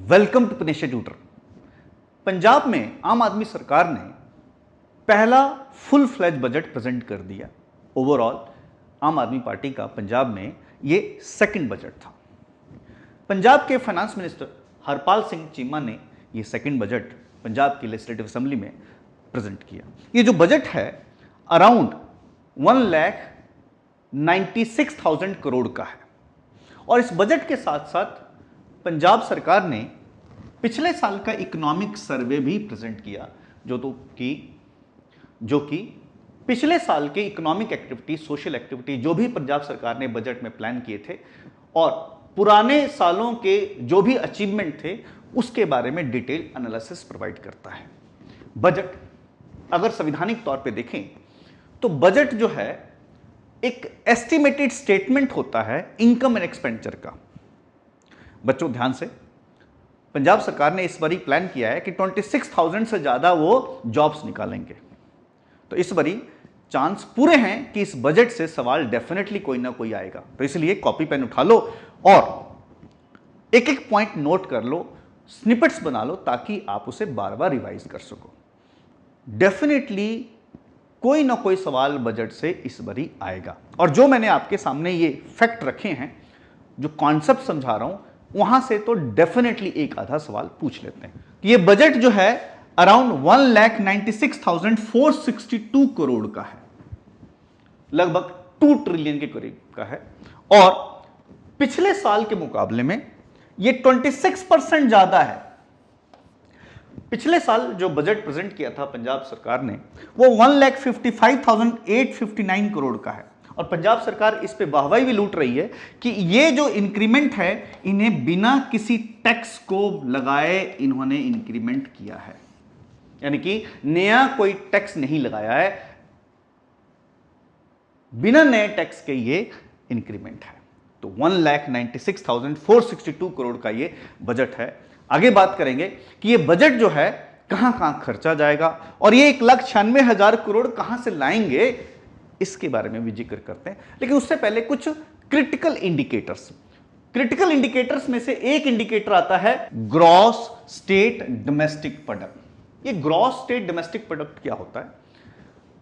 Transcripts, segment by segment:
Welcome to Puneshwar tutor. Punjab में आम आदमी सरकार ने पहला फुल फ्लैज बजट प्रेजेंट कर दिया। ओवरऑल आम आदमी पार्टी का पंजाब में ये सेकंड बजट था। पंजाब के फाइनेंस मिनिस्टर हरपाल सिंह चीमा ने ये सेकंड बजट पंजाब की लेजिस्लेटिव असेंबली में प्रेजेंट किया। ये जो बजट है अराउंड 1,96,000 करोड़ का है और इस बजट के साथ साथ पंजाब सरकार ने पिछले साल का इकोनॉमिक सर्वे भी प्रेजेंट किया, जो कि पिछले साल के इकोनॉमिक एक्टिविटी, सोशल एक्टिविटी जो भी पंजाब सरकार ने बजट में प्लान किए थे और पुराने सालों के जो भी अचीवमेंट थे उसके बारे में डिटेल एनालिसिस प्रोवाइड करता है। बजट अगर संवैधानिक तौर पे देखें तो बजट जो है एक एस्टिमेटेड स्टेटमेंट होता है इनकम एंड एक्सपेंडिचर का। बच्चों ध्यान से, पंजाब सरकार ने इस बारी प्लान किया है कि 26,000 से ज्यादा वो जॉब्स निकालेंगे। तो इस बारी चांस पूरे हैं कि इस बजट से सवाल डेफिनेटली कोई ना कोई आएगा। तो इसलिए कॉपी पेन उठा लो और एक एक पॉइंट नोट कर लो, स्निपेट्स बना लो ताकि आप उसे बार बार रिवाइज कर सको। डेफिनेटली कोई ना कोई सवाल बजट से इस बारी आएगा और जो मैंने आपके सामने ये फैक्ट रखे हैं, जो कॉन्सेप्ट समझा रहा हूं, वहां से तो डेफिनेटली एक आधा सवाल पूछ लेते हैं। ये बजट जो है अराउंड 1,96,462 करोड़ का है, लगभग 2 ट्रिलियन के करीब का है और पिछले साल के मुकाबले में ये 26% ज्यादा है। पिछले साल जो बजट प्रेजेंट किया था पंजाब सरकार ने वो 1,55,859 करोड़ का है और पंजाब सरकार इस पे वाहवाही भी लूट रही है कि ये जो इंक्रीमेंट है इन्हें बिना किसी टैक्स को लगाए इन्होंने इंक्रीमेंट किया है, यानी कि नया कोई टैक्स नहीं लगाया है, बिना नए टैक्स के ये इंक्रीमेंट है। तो 1,96,462 करोड़ का ये बजट है। आगे बात करेंगे कि ये बजट जो है कहां कहां खर्चा जाएगा और ये 1,96,000 करोड़ कहां से लाएंगे, इसके बारे में भी जिक्र करते हैं। लेकिन उससे पहले कुछ क्रिटिकल इंडिकेटर्स में से एक इंडिकेटर आता है ग्रॉस स्टेट डोमेस्टिक प्रोडक्ट। ये ग्रॉस स्टेट डोमेस्टिक प्रोडक्ट क्या होता है,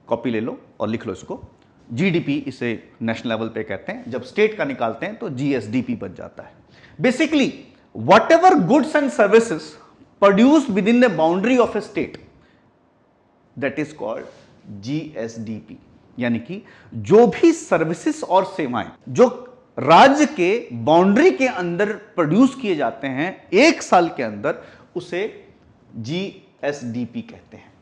कॉपी ले लो और लिख लो इसको। जीडीपी इसे नेशनल लेवल पे कहते हैं, जब स्टेट का निकालते हैं तो जीएसडीपी बन जाता है। Basically whatever goods and services produced with in the boundary of A state, that is called GSDP. यानी कि जो भी सर्विसेज और सेवाएं जो राज्य के बाउंड्री के अंदर प्रोड्यूस किए जाते हैं एक साल के अंदर, उसे जीएसडीपी कहते हैं।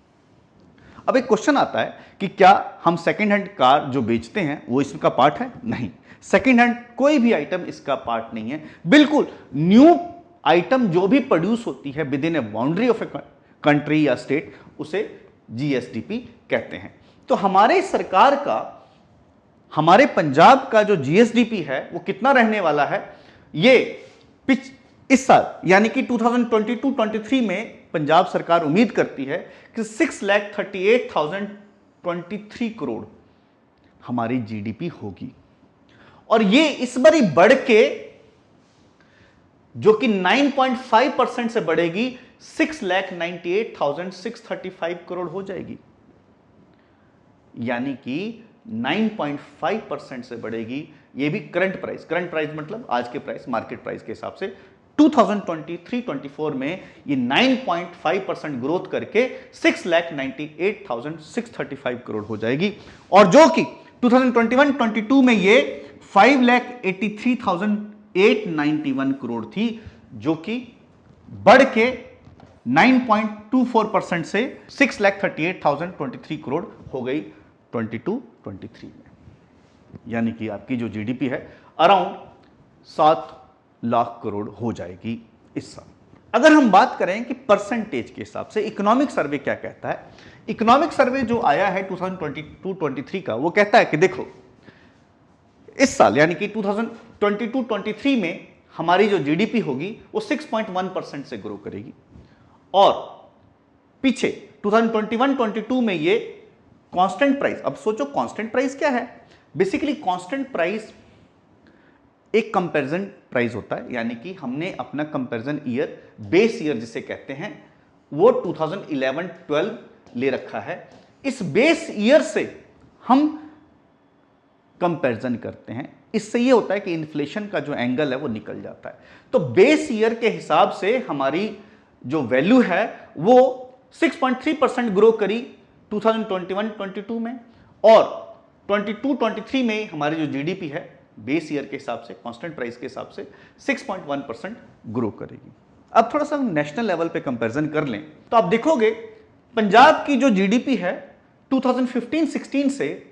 अब एक क्वेश्चन आता है कि क्या हम सेकेंड हैंड कार जो बेचते हैं वो इसका पार्ट है? नहीं, सेकेंड हैंड कोई भी आइटम इसका पार्ट नहीं है। बिल्कुल न्यू आइटम जो भी प्रोड्यूस होती है with in A boundary of a country या स्टेट, उसे जीएसडीपी कहते हैं। तो हमारे सरकार का, हमारे पंजाब का जो जीएसडीपी है वो कितना रहने वाला है? ये इस साल यानी कि 2022-23 में पंजाब सरकार उम्मीद करती है कि 6,38,023 करोड़ हमारी जीडीपी होगी और ये इस बारी बढ़ के, जो कि 9.5% से बढ़ेगी, 6,98,635 करोड़ हो जाएगी। यानी कि 9.5% से बढ़ेगी। ये भी करंट प्राइस मतलब आज के प्राइस, मार्केट प्राइस के हिसाब से 2023-24 में ये 9.5% ग्रोथ करके 6,98,635 करोड़ हो जाएगी और जो कि 2021-22 में ये 5,83,891 करोड़ थी, जो कि बढ़ के 9.24% से 6,38,023 करोड़ हो गई 22-23 में। यानी कि आपकी जो जीडीपी है अराउंड 7 लाख करोड़ हो जाएगी इस साल। अगर हम बात करें कि परसेंटेज के हिसाब से इकोनॉमिक सर्वे क्या कहता है, इकोनॉमिक सर्वे जो आया है 2022-23 का, वो कहता है कि देखो इस साल यानी कि 2022-23 में हमारी जो जीडीपी होगी वो 6.1% से ग्रो करेगी और पीछे 2021-22 में ये कांस्टेंट प्राइस। अब सोचो कांस्टेंट प्राइस क्या है? बेसिकली कांस्टेंट प्राइस एक कंपैरिजन प्राइस होता है, यानी कि हमने अपना कंपैरिजन ईयर, बेस ईयर जिसे कहते हैं, वो 2011-12 ले रखा है। इस बेस ईयर से हम कंपैरिजन करते हैं। इससे ये होता है कि इन्फ्लेशन का जो एंगल है वो निकल जाता है। तो बेस ईयर के हिसाब से हमारी जो वैल्यू है वो 6.3% ग्रो करी 2021-22 में, और 22-23 में हमारी जो जीडीपी है बेस ईयर के हिसाब से, कांस्टेंट प्राइस के हिसाब से 6.1% ग्रो करेगी। अब थोड़ा सा नेशनल लेवल पे कंपैरिजन कर लें तो आप देखोगे पंजाब की जो जीडीपी है 2015-16 से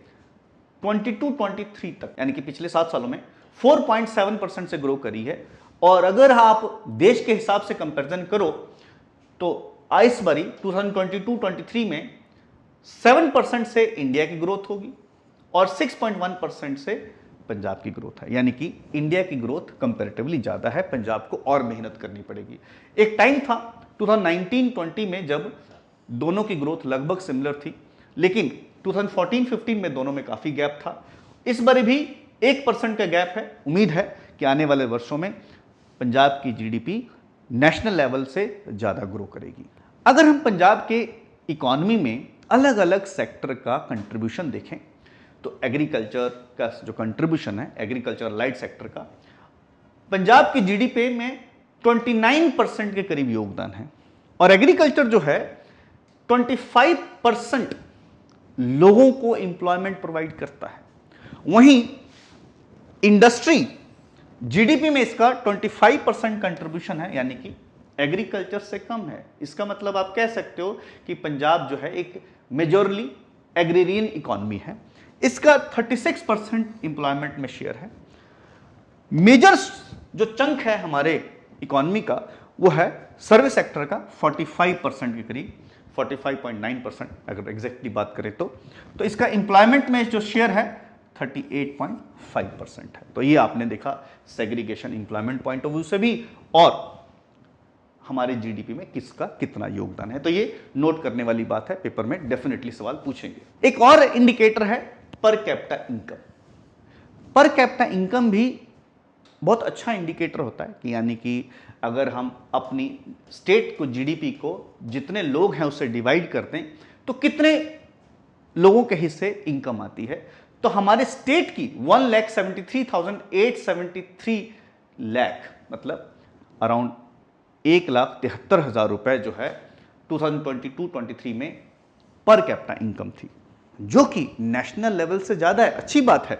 22-23 तक, यानी कि पिछले 7 सालों में 4.7% से ग्रो करी है। और अगर आप देश के हिसाब से कंपैरिजन करो तो इस बारी 2022-23 में 7% से इंडिया की ग्रोथ होगी और 6.1% से पंजाब की ग्रोथ है, यानी कि इंडिया की ग्रोथ कंपैरेटिवली ज़्यादा है, पंजाब को और मेहनत करनी पड़ेगी। एक टाइम था 2019-20 में जब दोनों की ग्रोथ लगभग सिमिलर थी, लेकिन 2014-15 में दोनों में काफ़ी गैप था। इस बार भी 1% का गैप है। उम्मीद है कि आने वाले वर्षों में पंजाब की जीडीपी नेशनल लेवल से ज़्यादा ग्रो करेगी। अगर हम पंजाब के इकॉनमी में अलग अलग सेक्टर का कंट्रीब्यूशन देखें तो एग्रीकल्चर का जो कंट्रीब्यूशन है, एग्रीकल्चर लाइट सेक्टर का, पंजाब की जीडीपी में 29% के करीब योगदान है, और एग्रीकल्चर जो है 25% लोगों को एम्प्लॉयमेंट प्रोवाइड करता है। वहीं इंडस्ट्री जीडीपी में इसका 25% कंट्रीब्यूशन है, यानी कि एग्रीकल्चर से कम है। इसका मतलब आप कह सकते हो कि पंजाब जो है एक मेजॉरली एग्रीरियन इकॉनमी है। इसका 36% एम्प्लॉयमेंट में शेयर है। मेजर जो चंक है हमारे इकॉनमी का वो है सर्विस सेक्टर का 45% के करीब, 45.9% अगर एग्जैक्टली बात करें तो इसका एम्प्लॉयमेंट में जो शेयर है 38.5% है। तो ये आपने देखा segregation employment point of view से भी, और हमारे जीडीपी में किसका कितना योगदान है। तो ये नोट करने वाली बात है, पेपर में डेफिनेटली सवाल पूछेंगे। एक और इंडिकेटर है per capita income. Per capita income भी बहुत अच्छा इंडिकेटर होता है कि यानी कि अगर हम अपनी स्टेट को, जीडीपी को जितने लोग हैं उससे डिवाइड करते हैं तो कितने लोगों के हिस्से इनकम आती है। तो हमारे स्टेट की 1,73,873 लाख, मतलब अराउंड 1,73,000 रुपए जो है 2022-23 में पर कैपिटा इनकम थी, जो कि नेशनल लेवल से ज़्यादा है। अच्छी बात है।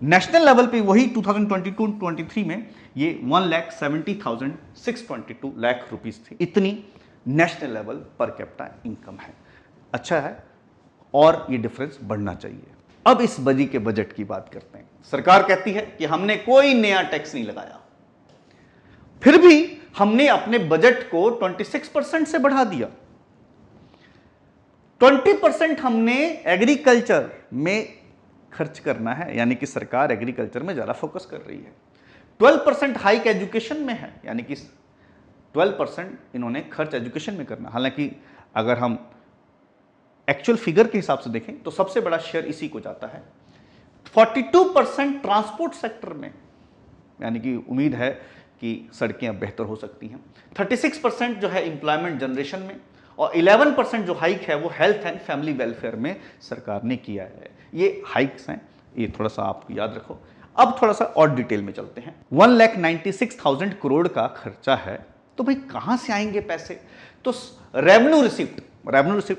नेशनल लेवल पे वही 2022-23 में ये 1,70,622 लाख रुपीस थी। इतनी national level per capita income है। अच्छा है, और ये डिफरेंस बढ़ना चाहिए। अब इस बजी के बजट की बात करते हैं। सरकार कहती है कि हमने कोई नया टैक्स नहीं लगाया, फिर भी हमने अपने बजट को 26% से बढ़ा दिया। 20% हमने एग्रीकल्चर में खर्च करना है, यानी कि सरकार एग्रीकल्चर में ज्यादा फोकस कर रही है। 12% हाइक एजुकेशन में है, यानी कि 12% इन्होंने खर्च एजुकेशन में करना। हालांकि अगर हम एक्चुअल फिगर के हिसाब से देखें तो सबसे बड़ा शेयर इसी को जाता है। 42% ट्रांसपोर्ट सेक्टर में, यानी कि उम्मीद है कि सड़कें अब बेहतर हो सकती हैं। 36% जो है एम्प्लॉयमेंट जनरेशन में, और 11% जो हाइक है वो हेल्थ एंड फैमिली वेलफेयर में सरकार ने किया है। ये हाइक्स हैं, ये थोड़ा सा आप याद रखो। अब थोड़ा सा और डिटेल में चलते हैं। 1,96,000 करोड़ का खर्चा है, तो भाई कहां से आएंगे पैसे? तो रेवेन्यू रिसिप्ट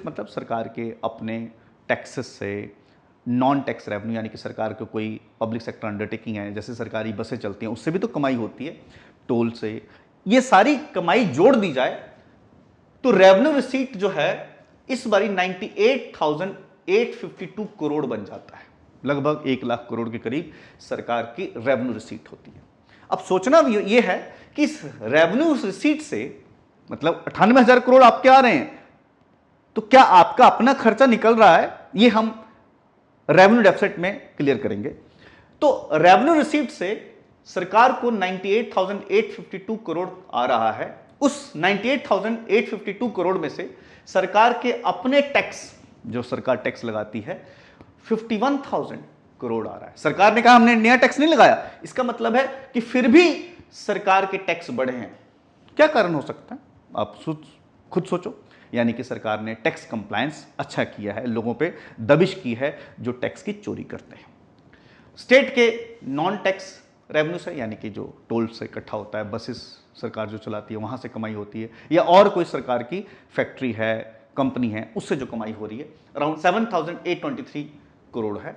मतलब सरकार के अपने टैक्सेस से, नॉन टैक्स रेवेन्यू, यानी कि सरकार को कोई पब्लिक सेक्टर अंडरटेकिंग है, जैसे सरकारी बसें चलती हैं, उससे भी तो कमाई होती है, टोल से। ये सारी कमाई जोड़ दी जाए तो रेवेन्यू रिसीट जो है इस बारी 98,852 करोड़ बन जाता है। लगभग 1 लाख करोड़ के करीब सरकार की रेवेन्यू रिसीट होती है। अब सोचना भी ये है कि इस रेवेन्यू रिसीट से, मतलब 98,000 करोड़ आपके आ रहे हैं, तो क्या आपका अपना खर्चा निकल रहा है? ये हम रेवेन्यू डेफिसिट में क्लियर करेंगे। तो रेवेन्यू रिसीट से सरकार को 98,852 करोड़ आ रहा है। उस 98,852 करोड़ में से सरकार के अपने टैक्स, जो सरकार टैक्स लगाती है, 51,000 करोड़ आ रहा है। सरकार ने कहा हमने नया टैक्स नहीं लगाया, इसका मतलब है कि फिर भी सरकार के टैक्स बढ़े हैं। क्या कारण हो सकता है, आप खुद सोचो। यानी कि सरकार ने टैक्स कंप्लायंस अच्छा किया है, लोगों पे दबिश की है जो टैक्स की चोरी करते हैं। स्टेट के नॉन टैक्स रेवेन्यू से, यानी कि जो टोल से इकट्ठा होता है, बसेस सरकार जो चलाती है वहाँ से कमाई होती है, या और कोई सरकार की फैक्ट्री है, कंपनी है, उससे जो कमाई हो रही है, अराउंड 7,823 करोड़ है।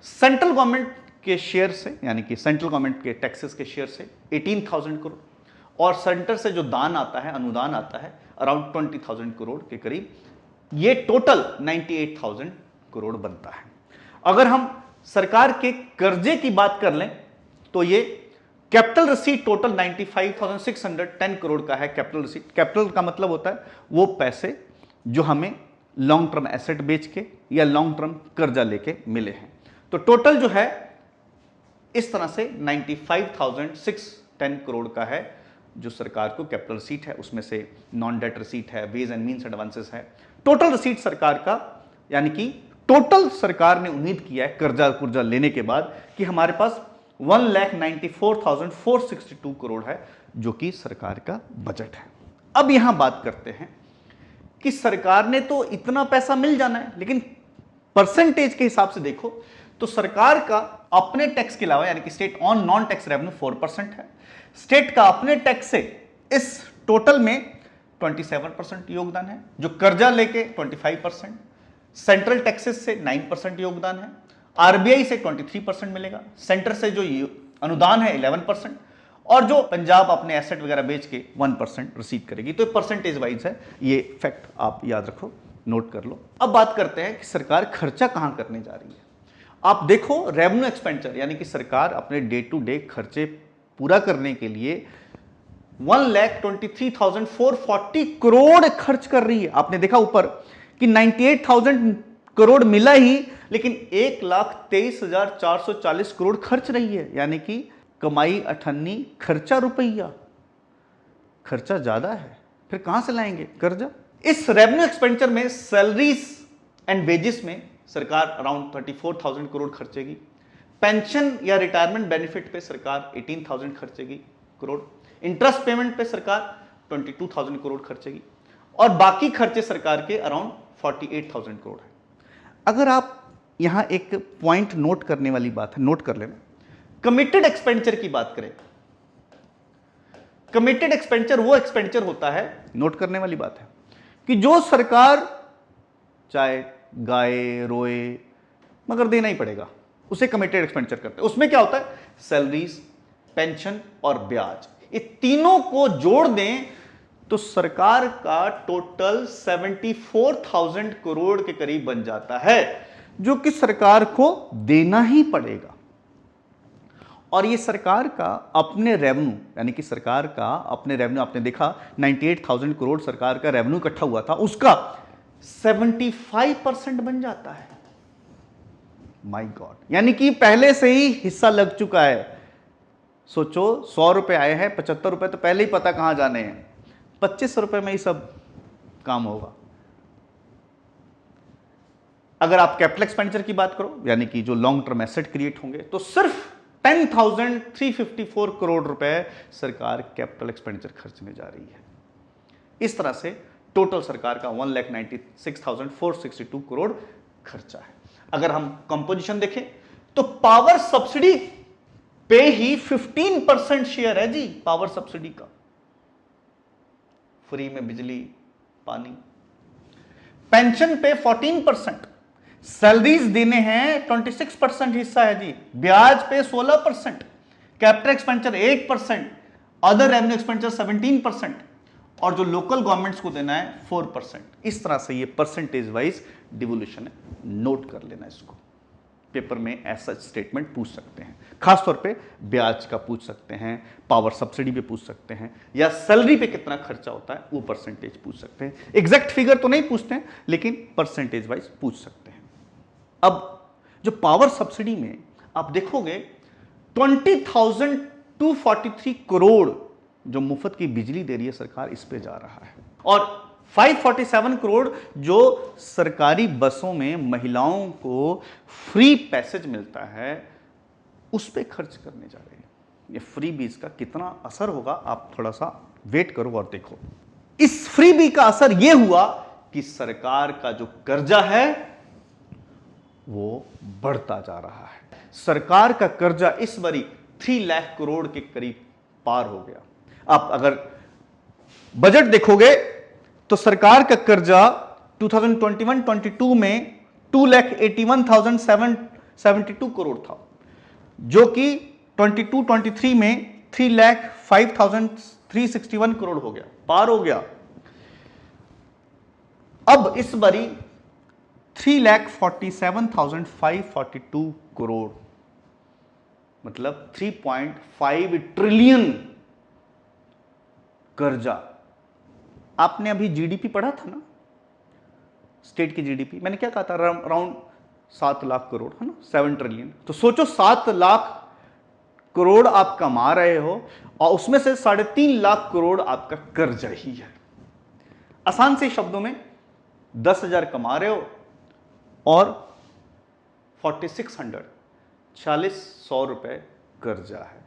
सेंट्रल गवर्नमेंट के शेयर से, यानी कि सेंट्रल गवर्नमेंट के टैक्सेस के शेयर से 18,000 करोड़, और सेंटर से जो दान आता है, अनुदान आता है, अराउंड 20,000 करोड़ के करीब। ये टोटल 98,000 करोड़ बनता है। अगर हम सरकार के कर्जे की बात कर लें तो ये कैपिटल रिसीट टोटल 95,610 करोड़ का है। कैपिटल रिसीट, कैपिटल का मतलब होता है वो पैसे जो हमें लॉन्ग टर्म एसेट बेच के या लॉन्ग टर्म कर्जा लेके मिले हैं। तो टोटल जो है इस तरह से 95,610 करोड़ का है जो सरकार को कैपिटल रिसीट है। उसमें से नॉन डेट रिसीट है, वेज एंड मीन्स एडवांसेस है। टोटल रिसीट सरकार का, यानी कि टोटल सरकार ने उम्मीद किया है कर्जा लेने के बाद कि हमारे पास 1,94,462 करोड़ है, जो कि सरकार का बजट है। अब यहां बात करते हैं कि सरकार ने तो इतना पैसा मिल जाना है, लेकिन परसेंटेज के हिसाब से देखो तो सरकार का अपने टैक्स के अलावा, यानी कि state on non tax revenue 4% है। स्टेट का अपने टैक्स से इस टोटल में 27% योगदान है, जो कर्जा लेके 25%, सेंट्रल टैक्सेस से 9% योगदान है, आरबीआई से 23% मिलेगा, सेंटर से जो अनुदान है 11%, और जो पंजाब अपने एसेट वगैरह बेच के 1% रिसीव करेगी। तो परसेंटेज वाइज है, ये फैक्ट आप याद रखो, नोट कर लो। अब बात करते हैं कि सरकार खर्चा कहां करने जा रही है। आप देखो रेवेन्यू एक्सपेंडिचर, यानी कि सरकार अपने डे टू डे खर्चे पूरा करने के लिए 1,23,440 करोड़ खर्च कर रही है। आपने देखा ऊपर कि 98,000 करोड़ मिला ही, लेकिन 1,23,440 करोड़ खर्च रही है, यानी कि कमाई 98, खर्चा रुपया। खर्चा ज्यादा है, फिर कहां से लाएंगे कर्जा। इस रेवेन्यू एक्सपेंडिचर में सैलरीज एंड वेजेस में सरकार अराउंड 34,000 करोड़ खर्चेगी। पेंशन या रिटायरमेंट बेनिफिट पे सरकार 18,000 खर्चेगी करोड़। इंटरेस्ट पेमेंट पे सरकार 22,000 करोड़ खर्चेगी, और बाकी खर्चे सरकार के अराउंड 48,000 करोड़ है। अगर आप यहां एक पॉइंट नोट करने वाली बात है, नोट कर लेना, कमिटेड एक्सपेंडिचर की बात करें। कमिटेड एक्सपेंडिचर वो एक्सपेंडिचर होता है, नोट करने वाली बात है, कि जो सरकार चाहे गाए रोए मगर देना ही पड़ेगा, उसे कमिटेड एक्सपेंडिचर करते हैं। उसमें क्या होता है, सैलरीज, पेंशन और ब्याज, ये तीनों को जोड़ दें तो सरकार का टोटल 74,000 करोड़ के करीब बन जाता है, जो कि सरकार को देना ही पड़ेगा। और ये सरकार का अपने रेवेन्यू, यानी कि सरकार का अपने रेवेन्यू, आपने देखा 98,000 करोड़ सरकार का रेवेन्यू इकट्ठा हुआ था, उसका 75% बन जाता है। माय गॉड, यानी कि पहले से ही हिस्सा लग चुका है। सोचो 100 रुपए आए हैं, 75 रुपए तो पहले ही पता कहां जाने हैं, 25 रुपए में ही सब काम होगा। अगर आप कैपिटल एक्सपेंडिचर की बात करो, यानी कि जो लॉन्ग टर्म एसेट क्रिएट होंगे, तो सिर्फ 10,354 करोड़ रुपए सरकार कैपिटल एक्सपेंडिचर खर्चने जा रही है। इस तरह से टोटल सरकार का 1,96,462 करोड़ खर्चा है। अगर हम कंपोजिशन देखें तो पावर सब्सिडी पे ही 15% शेयर है जी, पावर सब्सिडी का, फ्री में बिजली पानी। पेंशन पे 14%, सैलरीज देने हैं 26% हिस्सा है जी, ब्याज पे 16%, capital expenditure 8%, other revenue expenditure 17%, और जो लोकल गवर्नमेंट्स को देना है 4%। इस तरह से ये परसेंटेज वाइज डिवोल्यूशन है, नोट कर लेना इसको। पेपर में ऐसा स्टेटमेंट पूछ सकते हैं, खासतौर पे ब्याज का पूछ सकते हैं, पावर सब्सिडी पे पूछ सकते हैं, या सैलरी पे कितना खर्चा होता है वो परसेंटेज पूछ सकते हैं। एग्जैक्ट फिगर तो नहीं पूछते हैं, लेकिन परसेंटेज वाइज पूछ सकते हैं। अब जो पावर सब्सिडी में आप देखोगे 20,243 करोड़ जो मुफ्त की बिजली दे रही है सरकार, इस पे जा रहा है। और 547 करोड़ जो सरकारी बसों में महिलाओं को फ्री पैसेज मिलता है उस पे खर्च करने जा रहे हैं। ये फ्री बीज का कितना असर होगा आप थोड़ा सा वेट करो और देखो। इस फ्री बी का असर यह हुआ कि सरकार का जो कर्जा है वो बढ़ता जा रहा है। सरकार का कर्जा इस बारी 3 लाख करोड़ के करीब पार हो गया। आप अगर बजट देखोगे तो सरकार का कर्जा 2021-22 में 2,81,772 करोड़ था, जो कि 22-23 में 3,05,361 करोड़ हो गया, पार हो गया। अब इस बारी 3,47,542 करोड़, मतलब 3.5 ट्रिलियन कर्जा। आपने अभी जीडीपी पढ़ा था ना, स्टेट की जीडीपी, मैंने क्या कहा था, अराउंड 7 लाख करोड़ है ना, 7 ट्रिलियन। तो सोचो 7 लाख करोड़ आप कमा रहे हो और उसमें से 3.5 लाख करोड़ आपका कर्जा ही है। आसान से शब्दों में 10,000 कमा रहे हो और 4,600 रुपए कर्जा है।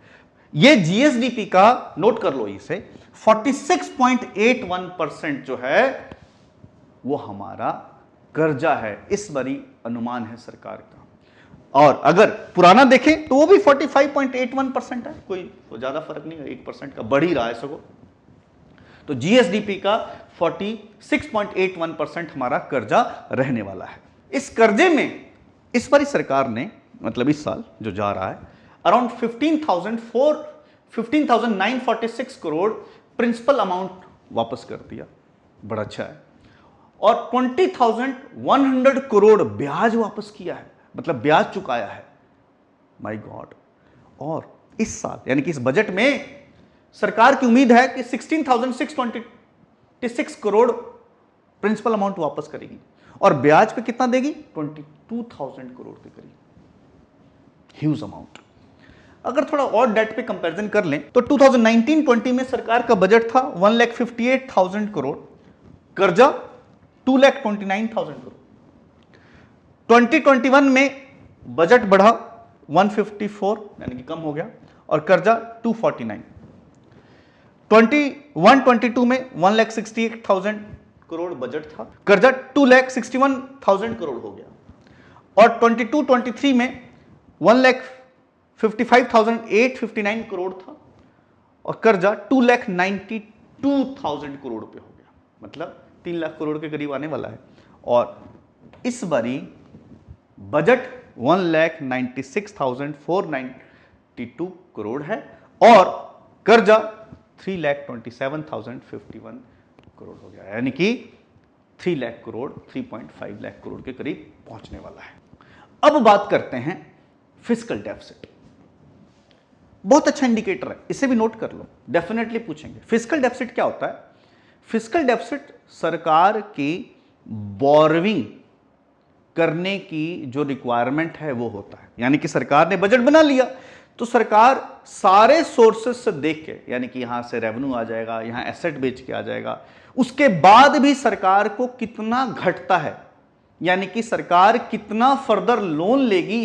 ये जीएसडीपी का, नोट कर लो इसे, 46.81% जो है वो हमारा कर्जा है। इस बारी अनुमान है सरकार का। और अगर पुराना देखें तो वो भी 45.81% है, कोई ज्यादा फर्क नहीं है, 1% का बढ़ ही रहा है सगो। तो जीएसडीपी का 46.81% हमारा कर्जा रहने वाला है। इस कर्जे में इस बारी सरकार ने, मतलब इस साल जो जा रहा है, अराउंड 15,946 करोड़ प्रिंसिपल अमाउंट वापस कर दिया, बड़ा अच्छा है। और 20,100 करोड़ ब्याज वापस किया है, मतलब ब्याज चुकाया है। My God. और इस साल यानी कि इस बजट में सरकार की उम्मीद है कि 16,626 करोड़ प्रिंसिपल अमाउंट वापस करेगी और ब्याज पे कितना देगी, 22,000 करोड़ के करीब, ह्यूज अमाउंट। अगर थोड़ा और डेट पे कंपैरिजन कर लें तो 2019-20 में सरकार का बजट था 1,58,000 करोड़, कर्जा 2,29,000 करोड़। 2021 में बजट बढ़ा 154 यानी कि कम हो गया और कर्जा 249। 21-22 में 1,68,000 करोड़ बजट था, कर्जा 2,61,000 करोड़ हो गया। और 22-23 में 1,55,859 करोड़ था और कर्जा 2,92,000 करोड़ पे हो गया, मतलब 3 लाख करोड़ के करीब आने वाला है। और इस बारी बजट 1,96,492 करोड़ है और कर्जा 3,27,051 करोड़ हो गया, यानी कि 3 लाख करोड़, 3.5 लाख करोड़ के करीब पहुंचने वाला है। अब बात करते हैं फिस्कल डेफिसिट। बहुत अच्छा इंडिकेटर है, इसे भी नोट कर लो, डेफिनेटली पूछेंगे। फिस्कल डेफिसिट क्या होता है? फिस्कल डेफिसिट सरकार की बोरोइंग करने की जो रिक्वायरमेंट है वो होता है। यानी कि सरकार ने बजट बना लिया तो सरकार सारे सोर्सेस से देख के, यानी कि यहां से रेवेन्यू आ जाएगा, यहां एसेट बेच के आ जाएगा, उसके बाद भी सरकार को कितना घटता है, यानी कि सरकार कितना फर्दर लोन लेगी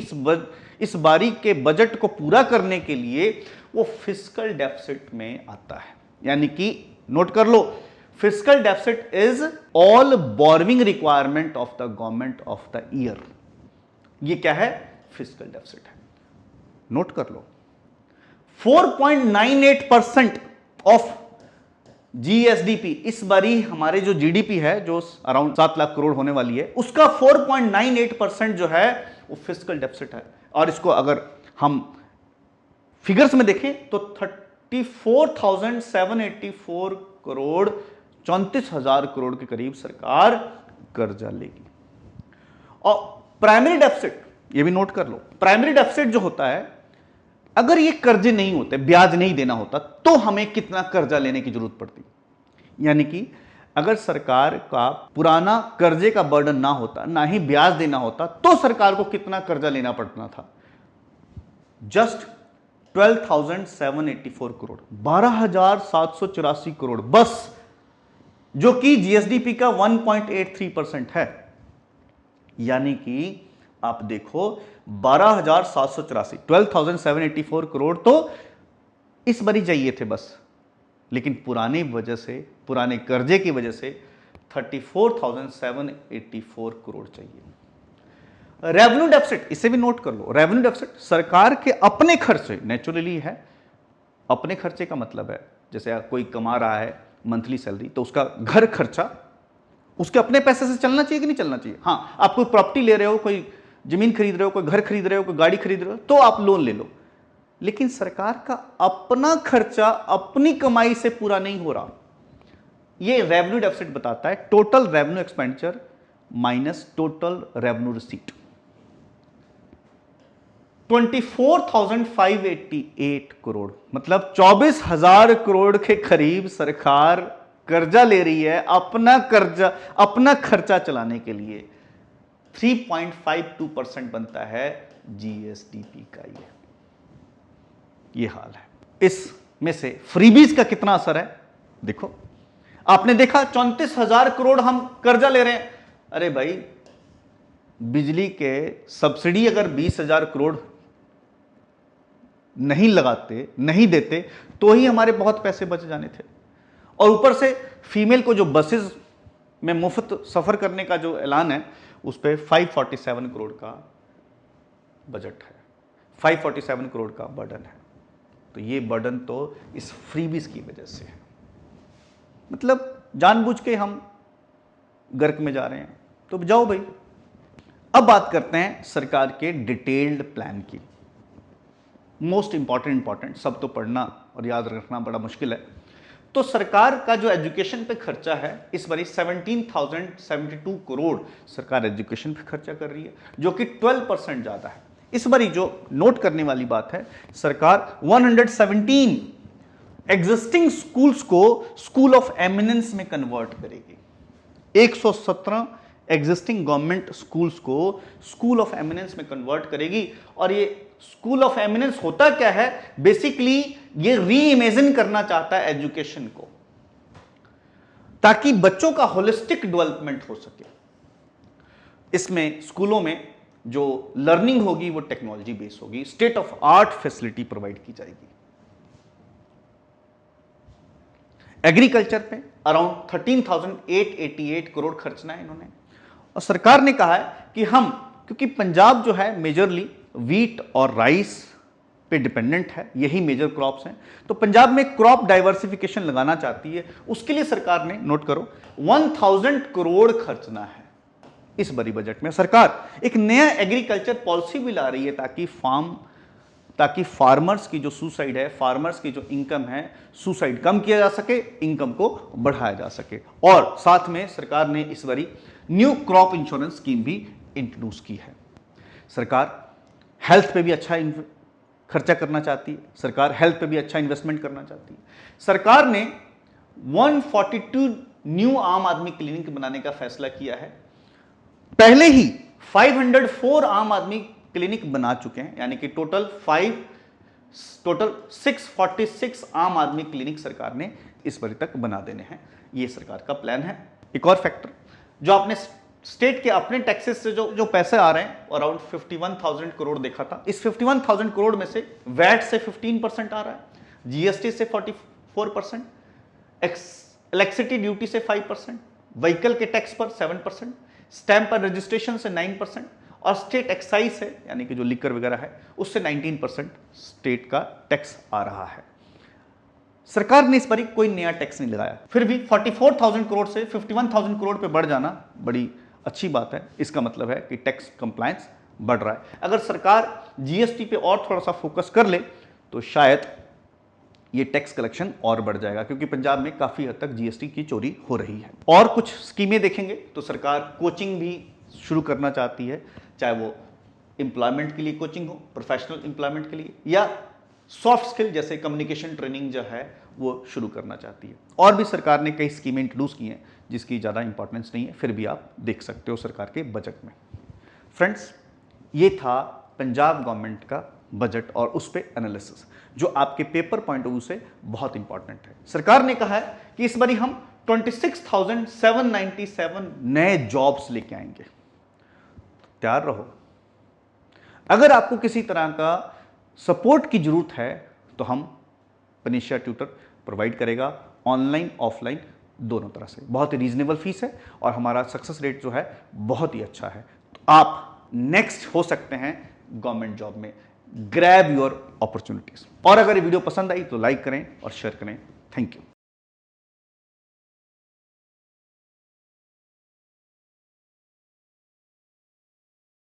इस बारी के बजट को पूरा करने के लिए, वो फिस्कल डेफिसिट में आता है। यानी कि नोट कर लो, fiscal deficit is all borrowing requirement of the government of the year. ये क्या है? फिस्कल डेफिसिट है, नोट कर लो। 4.98% ऑफ जीएसडीपी, इस बारी हमारे जो जीडीपी है जो अराउंड 7 लाख करोड़ होने वाली है, उसका 4.98% जो है वो फिस्कल डेफिसिट है। और इसको अगर हम फिगर्स में देखें तो 34,784 करोड़, 34,000 करोड़ के करीब सरकार कर्जा लेगी। और प्राइमरी डेफिसिट, ये भी नोट कर लो, प्राइमरी डेफिसिट जो होता है, अगर ये कर्जे नहीं होते, ब्याज नहीं देना होता, तो हमें कितना कर्जा लेने की जरूरत पड़ती। यानी कि अगर सरकार का पुराना कर्जे का बर्डन ना होता, ना ही ब्याज देना होता, तो सरकार को कितना कर्जा लेना पड़ना था? जस्ट 12,784 करोड़, 12,784 करोड़, बस जो कि जीएसडीपी का 1.83% है। यानी कि आप देखो 12,784 12,784 करोड़ तो इस बारी चाहिए थे बस, लेकिन पुरानी वजह से, पुराने कर्जे की वजह से 34,784 करोड़ चाहिए। रेवेन्यू डेफिसिट, इसे भी नोट कर लो, रेवेन्यू डेफिसिट सरकार के अपने खर्चे नेचुरली है। अपने खर्चे का मतलब है जैसे कोई कमा रहा है मंथली सैलरी, तो उसका घर खर्चा उसके अपने पैसे से चलना चाहिए कि नहीं चलना चाहिए। हाँ, आप कोई प्रॉपर्टी ले रहे हो, कोई जमीन खरीद रहे हो, कोई घर खरीद रहे हो, कोई गाड़ी खरीद रहे हो, तो आप लोन ले लो, लेकिन सरकार का अपना खर्चा अपनी कमाई से पूरा नहीं हो रहा। यह रेवेन्यू डेफिसिट बताता है total revenue expenditure minus total revenue receipt. 24,588 crore मतलब 24,000 करोड़ के करीब सरकार कर्जा ले रही है, अपना कर्जा, अपना खर्चा चलाने के लिए। 3.52% बनता है जीएसडीपी का। ये हाल है। इसमें से फ्रीबीज का कितना असर है देखो, आपने देखा 34,000 करोड़ हम कर्जा ले रहे हैं। अरे भाई, बिजली के सब्सिडी अगर 20,000 करोड़ नहीं लगाते, नहीं देते, तो ही हमारे बहुत पैसे बच जाने थे। और ऊपर से फीमेल को जो बसेस में मुफ्त सफर करने का जो ऐलान है, उस पर 547 करोड़ का बजट है, 547 करोड़ का बर्डन है। तो ये बर्डन तो इस फ्रीबीज की वजह से है। मतलब जानबूझ के हम गर्क में जा रहे हैं, तो जाओ भाई। अब बात करते हैं सरकार के डिटेल्ड प्लान की। मोस्ट इंपॉर्टेंट, सब तो पढ़ना और याद रखना बड़ा मुश्किल है। तो सरकार का जो एजुकेशन पे खर्चा है, इस बारी 17,072 करोड़ सरकार एजुकेशन पे खर्चा कर रही है, जो कि 12% ज्यादा है। इस बारी जो नोट करने वाली बात है, सरकार 117 एग्जिस्टिंग स्कूल्स को स्कूल ऑफ एमिनेंस में कन्वर्ट करेगी। 117 एग्जिस्टिंग गवर्नमेंट स्कूल्स को स्कूल ऑफ एमिनेंस में कन्वर्ट करेगी। और ये स्कूल ऑफ एमिनेंस होता क्या है? बेसिकली ये री इमेजिन करना चाहता है एजुकेशन को, ताकि बच्चों का होलिस्टिक डेवलपमेंट हो सके। इसमें स्कूलों में जो लर्निंग होगी वो टेक्नोलॉजी बेस होगी, state of art facility provide की जाएगी। एग्रीकल्चर पे अराउंड 13,888 करोड़ खर्चना है इन्होंने। और सरकार ने कहा है कि हम, क्योंकि पंजाब जो है मेजरली वीट और राइस पे डिपेंडेंट है, यही मेजर क्रॉप्स हैं, तो पंजाब में क्रॉप डाइवर्सिफिकेशन लगाना चाहती है। उसके लिए सरकार ने, नोट करो, 1,000 करोड़ खर्चना है। इस बड़ी बजट में सरकार एक नया एग्रीकल्चर पॉलिसी भी ला रही है, ताकि फार्मर्स की जो सुसाइड है, फार्मर्स की जो इनकम है, सुसाइड कम किया जा सके, इनकम को बढ़ाया जा सके। और साथ में सरकार ने इस बारी न्यू क्रॉप इंश्योरेंस स्कीम भी इंट्रोड्यूस की है। सरकार हेल्थ पे भी अच्छा खर्चा करना चाहती है, सरकार हेल्थ पे भी अच्छा इन्वेस्टमेंट करना चाहती है। सरकार ने 142 न्यू आम आदमी क्लिनिक बनाने का फैसला किया है। पहले ही 504 आम आदमी क्लिनिक बना चुके हैं, यानी कि टोटल 646 आम आदमी क्लिनिक सरकार ने इस बार तक बना देने हैं। ये सरकार का प्लान है। एक और फैक्टर, जो आपने स्टेट के अपने टैक्सेस से जो पैसे आ रहे हैं, अराउंड 51,000 करोड़ देखा था। इस 51,000 करोड़ में से वैट से 15% आ रहा है, जीएसटी से 44%, इलेक्ट्रिसिटी ड्यूटी से 5%, व्हीकल के टैक्स पर 7%, स्टैंप और रजिस्ट्रेशन से 9%, और स्टेट एक्साइज है, यानी कि जो लिकर वगैरह है, उससे 19% स्टेट का टैक्स आ रहा है। सरकार ने इस पर कोई नया टैक्स नहीं लगाया। फिर भी 44,000 करोड़ से 51,000 करोड़ पे बढ़ जाना बड़ी अच्छी बात है। इसका मतलब है कि टैक्स कंप्लायंस बढ़ रहा है। अगर सरकार जीएसटी पे और थोड़ा सा फोकस कर ले तो शायद ये टैक्स कलेक्शन और बढ़ जाएगा, क्योंकि पंजाब में काफी हद तक जीएसटी की चोरी हो रही है। और कुछ स्कीमें देखेंगे तो सरकार कोचिंग भी शुरू करना चाहती है, चाहे वो एम्प्लॉयमेंट के लिए कोचिंग हो, प्रोफेशनल एम्प्लॉयमेंट के लिए, या सॉफ्ट स्किल जैसे कम्युनिकेशन ट्रेनिंग जो है वो शुरू करना चाहती है। और भी सरकार ने कई स्कीमें इंट्रोड्यूस की हैं जिसकी ज़्यादा इंपॉर्टेंस नहीं है, फिर भी आप देख सकते हो सरकार के बजट में। फ्रेंड्स, ये था पंजाब गवर्नमेंट का बजट और उस पर एनालिसिस, जो आपके पेपर पॉइंट ऑफ व्यू से बहुत इंपॉर्टेंट है। सरकार ने कहा है कि इस बारी हम 26,797 नए जॉब्स लेके आएंगे। तैयार रहो। अगर आपको किसी तरह का सपोर्ट की जरूरत है तो हम पनिशिया ट्यूटर प्रोवाइड करेगा, ऑनलाइन ऑफलाइन दोनों तरह से। बहुत ही रीजनेबल फीस है और हमारा सक्सेस रेट जो है बहुत ही अच्छा है। तो आप नेक्स्ट हो सकते हैं गवर्नमेंट जॉब में। Grab your opportunities. और अगर ये वीडियो पसंद आई तो लाइक करें और शेयर करें। Thank you.